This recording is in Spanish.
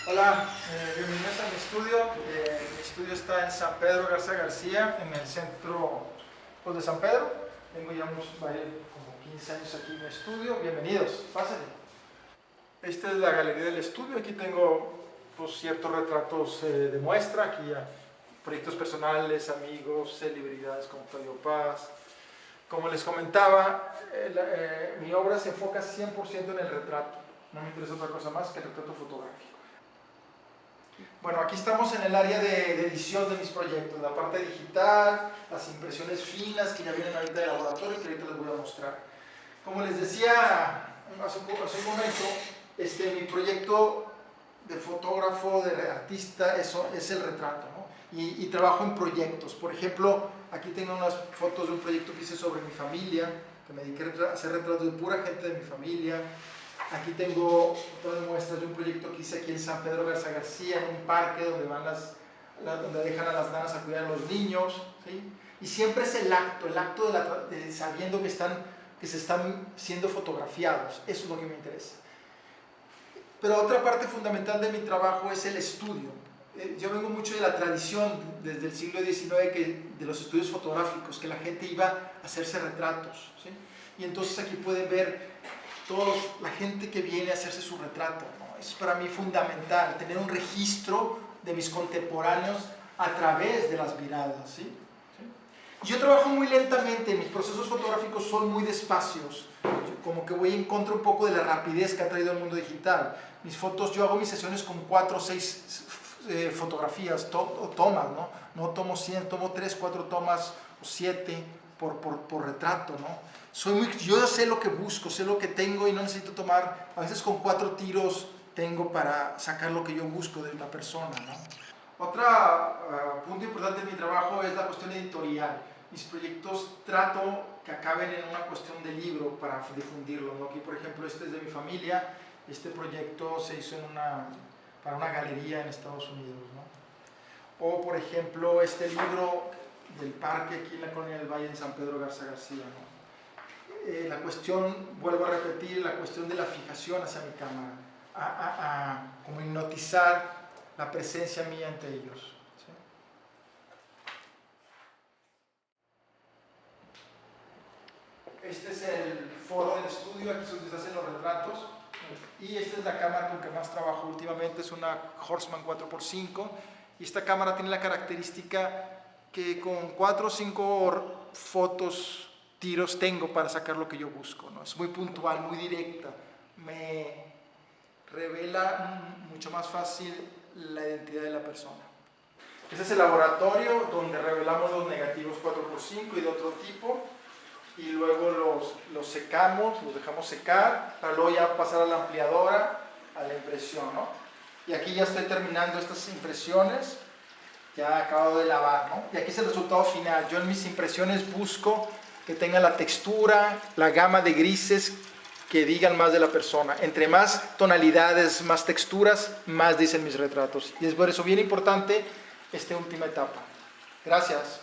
Hola, bienvenidos a mi estudio. Mi estudio está en San Pedro Garza García, en el centro pues, de San Pedro. Tengo ya como 15 años aquí en mi estudio. Bienvenidos, pásenle. Esta es la galería del estudio. Aquí tengo pues, ciertos retratos de muestra. Aquí proyectos personales, amigos, celebridades como Octavio Paz. Como les comentaba, mi obra se enfoca 100% en el retrato. No me interesa otra cosa más que el retrato fotográfico. Bueno, aquí estamos en el área de edición de mis proyectos, la parte digital, las impresiones finas que ya vienen ahorita de laboratorio que ahorita les voy a mostrar. Como les decía hace un momento, mi proyecto de fotógrafo, de artista, eso es el retrato, ¿no? Y trabajo en proyectos. Por ejemplo, aquí tengo unas fotos de un proyecto que hice sobre mi familia, que me dediqué a hacer retratos de pura gente de mi familia. Aquí tengo otras muestras de un proyecto que hice aquí en San Pedro Garza García, en un parque donde donde dejan a las nanas a cuidar a los niños, ¿sí? Y siempre es el acto de sabiendo que se están siendo fotografiados. Eso es lo que me interesa. Pero otra parte fundamental de mi trabajo es el estudio. Yo vengo mucho de la tradición desde el siglo XIX de los estudios fotográficos, que la gente iba a hacerse retratos, ¿sí? Y entonces aquí pueden ver la gente que viene a hacerse su retrato, ¿no? Es para mí fundamental tener un registro de mis contemporáneos a través de las miradas, ¿sí? ¿Sí? Yo trabajo muy lentamente, mis procesos fotográficos son muy despacios, como que voy en contra un poco de la rapidez que ha traído el mundo digital. Mis fotos, yo hago mis sesiones con 4 o 6 fotografías, tomas, ¿no? No tomo 100, tomo 3, 4 tomas o 7 por retrato, ¿no? Yo sé lo que busco, sé lo que tengo y no necesito tomar, a veces con 4 tiros tengo para sacar lo que yo busco de una persona, ¿no? Otro punto importante de mi trabajo es la cuestión editorial. Mis proyectos trato que acaben en una cuestión de libro para difundirlo, ¿no? Aquí, por ejemplo, este es de mi familia. Este proyecto se hizo para una galería en Estados Unidos, ¿no? O, por ejemplo, este libro del parque aquí en la Colonia del Valle en San Pedro Garza García, ¿no? La cuestión, vuelvo a repetir, la cuestión de la fijación hacia mi cámara, como hipnotizar la presencia mía ante ellos, ¿sí? Este es el foro del estudio, aquí es donde se hacen los retratos. Y esta es la cámara con que más trabajo últimamente, es una Horseman 4x5. Y esta cámara tiene la característica que con 4 o 5 tiros tengo para sacar lo que yo busco, ¿no? Es muy puntual, muy directa. Me revela mucho más fácil la identidad de la persona. Este es el laboratorio donde revelamos los negativos 4x5 y de otro tipo. Y luego los secamos, los dejamos secar, para luego ya pasar a la ampliadora, a la impresión, ¿no? Y aquí ya estoy terminando estas impresiones, ya acabo de lavar, ¿no? Y aquí es el resultado final. Yo en mis impresiones busco que tenga la textura, la gama de grises que digan más de la persona. Entre más tonalidades, más texturas, más dicen mis retratos. Y es por eso bien importante esta última etapa. Gracias.